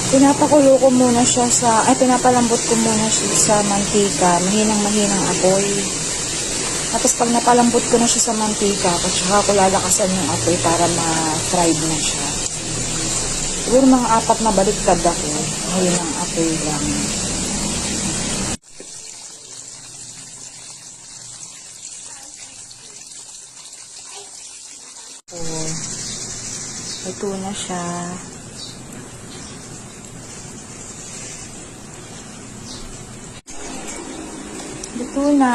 Pinapakulo ko muna siya pinapalambot ko muna siya sa mantika. Mahinang apoy. Tapos pag napalambot ko na siya sa mantika, at saka ko lalakasan yung apoy para ma-fried na siya. Siguro mga 4 na baliktad ako. Mahinang apoy lang. Ito na siya. Ito na.